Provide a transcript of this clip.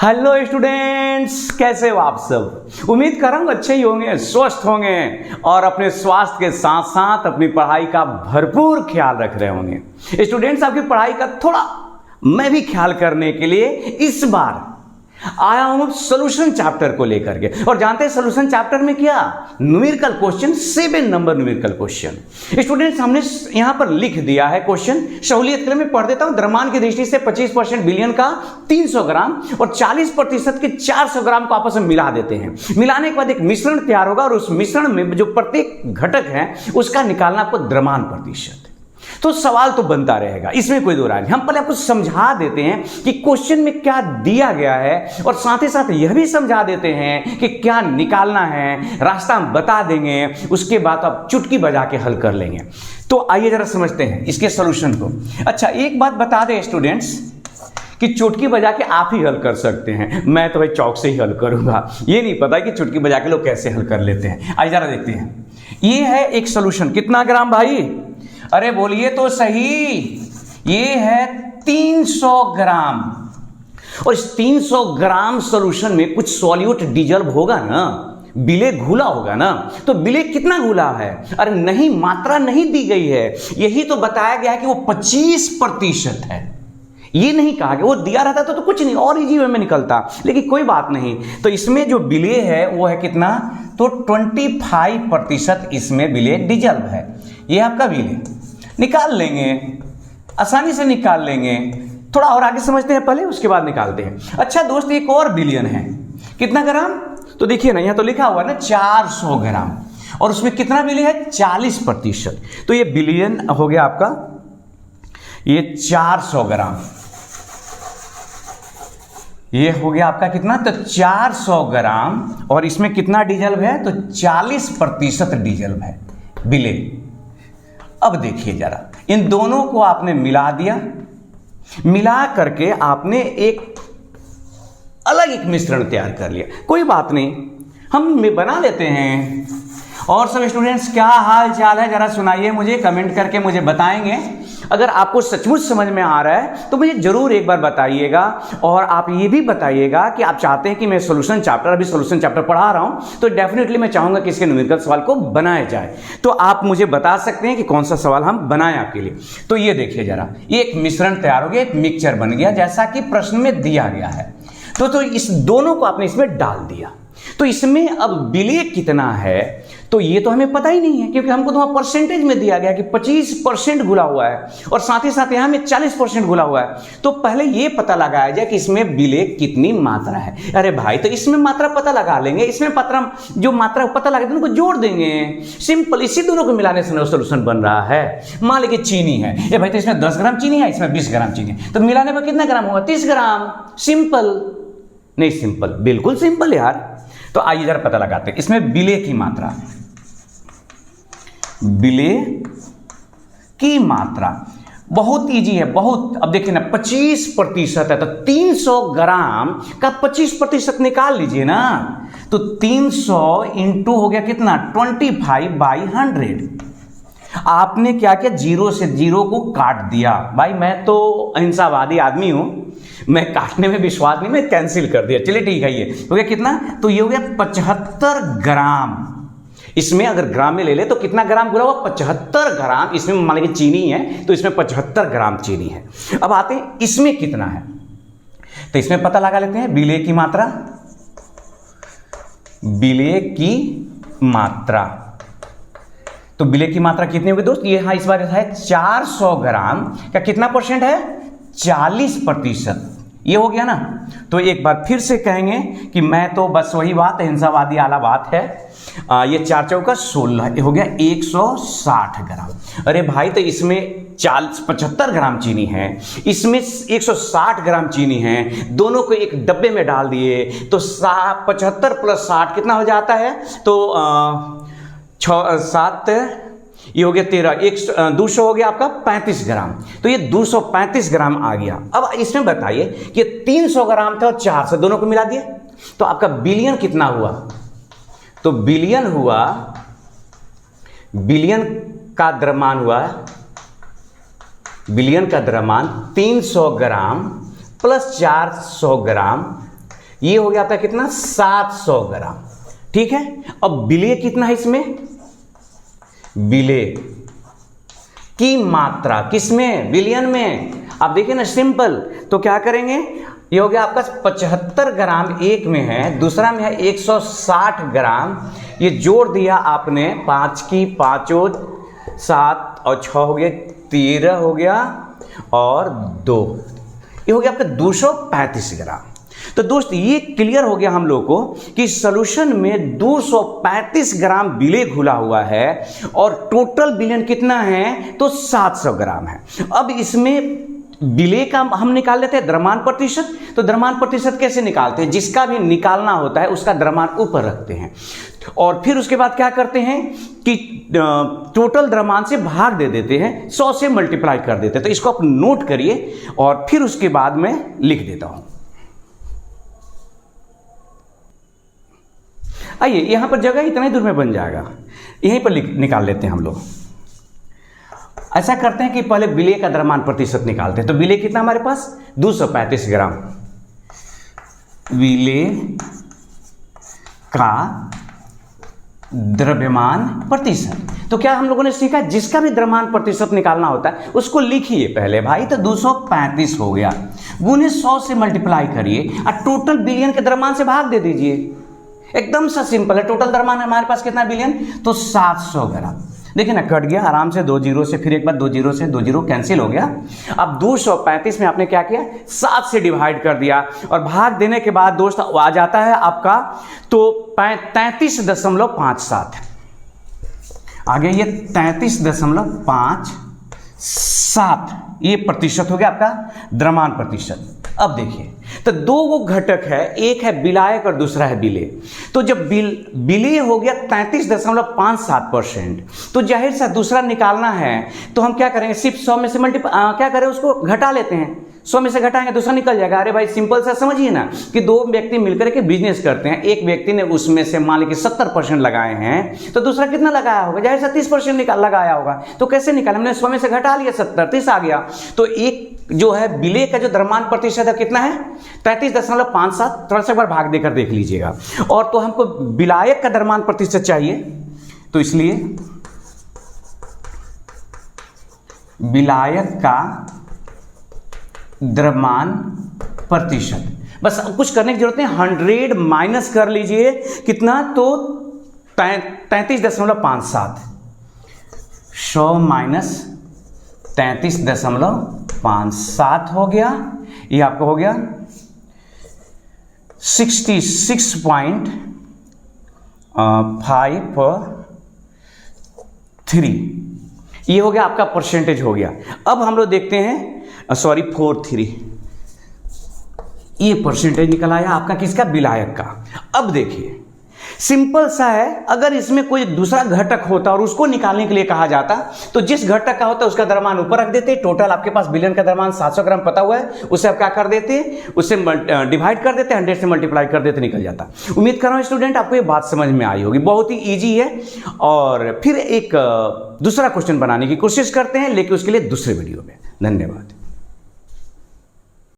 Hello students, कैसे हो आप सब। उम्मीद कर रहा हूं अच्छे ही होंगे, स्वस्थ होंगे और अपने स्वास्थ्य के साथ साथ अपनी पढ़ाई का भरपूर ख्याल रख रहे होंगे। स्टूडेंट्स, आपकी पढ़ाई का थोड़ा मैं भी ख्याल करने के लिए इस बार आया हूं सॉल्यूशन चैप्टर को लेकर के। और जानते हैं सॉल्यूशन चैप्टर में क्या, numerical question, 7 number numerical question. Students, हमने यहां पर लिख दिया है क्वेश्चन, सहूलियत के लिए मैं पढ़ देता हूं। द्रव्यमान की दृष्टि से 25% बिलियन का 300 ग्राम और 40% के 400 ग्राम को आपस में मिला देते हैं। मिलाने के बाद एक मिश्रण तैयार होगा और उस मिश्रण में जो प्रत्येक घटक है उसका निकालना आपको द्रव्यमान प्रतिशत। तो सवाल तो बनता रहेगा, इसमें कोई दो राय नहीं। हम पहले आपको समझा देते हैं कि क्वेश्चन में क्या दिया गया है और साथ ही साथ यह भी समझा देते हैं कि क्या निकालना है, रास्ता हम बता देंगे, उसके बाद आप चुटकी बजा के हल कर लेंगे। तो आइए जरा समझते हैं इसके सॉल्यूशन को। अच्छा, एक बात बता दें स्टूडेंट्स कि चुटकी बजा के आप ही हल कर सकते हैं, मैं तो भाई चौक से ही हल करूंगा। ये नहीं पता कि चुटकी बजा के लोग कैसे हल कर लेते हैं। आइए जरा देखते हैं। ये है एक सॉल्यूशन, कितना ग्राम भाई, अरे बोलिए तो सही, ये है 300 ग्राम। और इस 300 ग्राम सॉल्यूशन में कुछ सॉल्यूट डिजल्व होगा ना, बिले घुला होगा ना। तो बिले कितना घुला है, अरे नहीं, मात्रा नहीं दी गई है, यही तो बताया गया है कि वो 25% है। ये नहीं कहा कि वो दिया रहता तो कुछ नहीं और इजी वे में निकलता, लेकिन कोई बात नहीं। तो इसमें जो बिले है वो है कितना, तो 25% इसमें बिले डिजल्व है। ये आपका बिले निकाल लेंगे, आसानी से निकाल लेंगे। थोड़ा और आगे समझते हैं पहले, उसके बाद निकालते हैं। अच्छा दोस्त, एक और बिलियन है, कितना ग्राम, तो देखिए ना यहां तो लिखा हुआ है ना 400 ग्राम, और उसमें कितना बिले है 40%। तो ये बिलियन हो गया आपका, ये 400 ग्राम, ये हो गया आपका कितना, तो 400 ग्राम, और इसमें कितना डीजल है, तो 40% डीजल है बिले। अब देखिए जरा, इन दोनों को आपने मिला दिया, मिला करके आपने एक अलग एक मिश्रण तैयार कर लिया। कोई बात नहीं, हम बना लेते हैं। और सब स्टूडेंट्स, क्या हाल चाल है, जरा सुनाइए मुझे, कमेंट करके मुझे बताएंगे। अगर आपको सचमुच समझ में आ रहा है तो मुझे जरूर एक बार बताइएगा। और आप ये भी बताइएगा कि आप चाहते हैं कि मैं सॉल्यूशन चैप्टर, अभी सॉल्यूशन चैप्टर पढ़ा रहा हूं, तो डेफिनेटली मैं चाहूंगा कि इसके न्यूमेरिकल सवाल को बनाया जाए। तो आप मुझे बता सकते हैं कि कौन सा सवाल हम बनाएं आपके लिए। तो ये देखिए जरा, ये एक मिश्रण तैयार हो गया, एक मिक्सचर बन गया जैसा कि प्रश्न में दिया गया है। तो इस दोनों को आपने इसमें डाल दिया। तो इसमें अब बिले कितना है, तो ये तो हमें पता ही नहीं है, क्योंकि हमको तो वहां परसेंटेज में दिया गया कि 25% घुला हुआ है और साथ ही साथ यहां में 40% घुला हुआ है। तो पहले ये पता लगाया जाए कि इसमें बिले कितनी मात्रा है। अरे भाई, तो इसमें मात्रा पता लगा लेंगे, इसमें जो मात्रा पता लगा उनको जोड़ देंगे, सिंपल। इसी दोनों को मिलाने से सोल्यूशन बन रहा है। मान लीजिए चीनी है, ये भाई तो इसमें 10 ग्राम चीनी है, इसमें 20 ग्राम चीनी है, तो मिलाने में कितना ग्राम होगा, 30 ग्राम। सिंपल नहीं, सिंपल, बिल्कुल सिंपल यार। तो आइए जरा पता लगाते हैं इसमें बिले की मात्रा। बिले की मात्रा बहुत इजी है, बहुत। अब देखिए ना, 25% है, तो 300 ग्राम का 25% निकाल लीजिए ना। तो 300 इंटू हो गया कितना, 25/100। आपने क्या किया, 0 से 0 को काट दिया। भाई मैं तो अहिंसावादी आदमी हूं, मैं काटने में विश्वास नहीं, मैं कैंसिल कर दिया। चलिए ठीक है, ये हो गया कितना, तो ये हो गया 75 ग्राम। इसमें अगर ग्राम में ले ले तो कितना ग्राम घुला हुआ, 75 ग्राम। इसमें मान लीजिए चीनी है, तो इसमें 75 ग्राम चीनी है। अब आते हैं इसमें कितना है, तो इसमें पता लगा लेते हैं बिले की मात्रा। बिले की मात्रा, तो बिले की मात्रा कितनी होगी दोस्त, ये हाँ इस बार है 400 ग्राम का कितना परसेंट है, 40%। ये हो गया ना। तो एक बार फिर से कहेंगे कि मैं तो बस वही बात, अहिंसावादी आला बात है। ये 4 चौका 16, हो गया 160 ग्राम। अरे भाई, तो इसमें 75 ग्राम चीनी है, इसमें 160 ग्राम चीनी है, दोनों को एक डब्बे में डाल दिए तो 75 + 60 कितना हो जाता है, तो 7, ये हो गया 13, 200 हो गया आपका 35 ग्राम। तो ये 235 ग्राम आ गया। अब इसमें बताइए कि 300 ग्राम था और 400, दोनों को मिला दिए तो आपका बिलियन कितना हुआ, तो बिलियन हुआ, बिलियन का द्रव्यमान हुआ, बिलियन का द्रव्यमान 300 ग्राम + 400 ग्राम ये हो गया आपका कितना 700 ग्राम। ठीक है, अब विलेय कितना है इसमें, विलेय की मात्रा किसमें, विलियन में। आप देखिए ना सिंपल, तो क्या करेंगे, ये हो गया आपका 75 ग्राम एक में है, दूसरा में है 160 ग्राम। ये जोड़ दिया आपने, 5 की 5 7 और 6 हो गया 13 हो गया और 2, ये हो गया आपका 235 ग्राम। तो दोस्त ये क्लियर हो गया हम लोग को कि सॉल्यूशन में 235 ग्राम विलेय घुला हुआ है और टोटल विलेयन कितना है, तो 700 ग्राम है। अब इसमें विलेय का हम निकाल लेते हैं द्रव्यमान प्रतिशत। तो द्रव्यमान प्रतिशत कैसे निकालते हैं, जिसका भी निकालना होता है उसका द्रव्यमान ऊपर रखते हैं और फिर उसके बाद क्या करते हैं कि टोटल द्रव्यमान से भाग दे देते हैं, 100 से मल्टीप्लाई कर देते हैं। तो इसको आप नोट करिए और फिर उसके बाद मैं लिख देता हूं। आइए, यहां पर जगह इतना ही दूर में बन जाएगा, यहीं पर निकाल लेते हैं हम लोग। ऐसा करते हैं कि पहले विलेय का द्रव्यमान प्रतिशत निकालते हैं। तो विलेय कितना हमारे पास, 235 ग्राम विलेय का द्रव्यमान प्रतिशत। तो क्या हम लोगों ने सीखा, जिसका भी द्रव्यमान प्रतिशत निकालना होता है उसको लिखिए पहले भाई। तो 235 हो गया, गुने 100 से मल्टीप्लाई करिए और टोटल विलियन के द्रव्यमान से भाग दे दीजिए। एकदम सा सिंपल है। टोटल द्रव्यमान हमारे पास कितना विलियन, तो 700 ग्राम। देखिए ना, कट गया आराम से 2 जीरो से, फिर एक बार 2 जीरो से 2 जीरो कैंसिल हो गया। अब 235 में आपने क्या किया, 7 से डिवाइड कर दिया और भाग देने के बाद दोस्त आ जाता है आपका तो 33.57 आ गया, ये 33.57 ये प्रतिशत हो गया आपका द्रव्यमान प्रतिशत। अब देखिए, तो 2 घटक है, एक है विलायक और दूसरा है विलेय। तो जब विलेय हो गया 33.57%, तो जाहिर सा दूसरा निकालना है तो हम क्या करेंगे, सिर्फ 100 में से क्या करें, उसको घटा लेते हैं। 100 में से घटाएंगे दूसरा निकल जाएगा। अरे भाई सिंपल सा समझिए ना कि 2 व्यक्ति मिलकर के बिजनेस करते हैं, एक व्यक्ति ने उसमें से मान लीजिए 70% लगाए हैं तो दूसरा कितना लगाया होगा, जाहिर सा 30% लगाया होगा। तो कैसे निकाला, हमने 100 में से घटा लिया, 70 30 आ गया। तो एक जो है विलेय का जो द्रव्यमान प्रतिशत है कितना है, 33.57। थोड़ा सा एक बार भाग देकर देख लीजिएगा। और तो हमको विलायक का द्रव्यमान प्रतिशत चाहिए, तो इसलिए विलायक का द्रव्यमान प्रतिशत, बस कुछ करने की जरूरत नहीं, 100 माइनस कर लीजिए कितना, तो 33.57, 100 माइनस 33.57 हो गया। ये आपको हो गया 66.53। ये हो गया आपका परसेंटेज हो गया। अब हम लोग देखते हैं, सॉरी 43, ये परसेंटेज निकल आया आपका किसका, विलायक का। अब देखिए सिंपल सा है, अगर इसमें कोई दूसरा घटक होता और उसको निकालने के लिए कहा जाता तो जिस घटक का होता उसका द्रव्यमान ऊपर रख देते। टोटल आपके पास विलियन का द्रव्यमान 700 ग्राम पता हुआ है, उसे आप क्या कर देते, उससे डिवाइड कर देते, 100 से मल्टीप्लाई कर देते, निकल जाता। उम्मीद कर रहा हूं स्टूडेंट आपको ये बात समझ में आई होगी, बहुत ही ईजी है। और फिर एक दूसरा क्वेश्चन बनाने की कोशिश करते हैं, लेकिन उसके लिए दूसरे वीडियो में। धन्यवाद।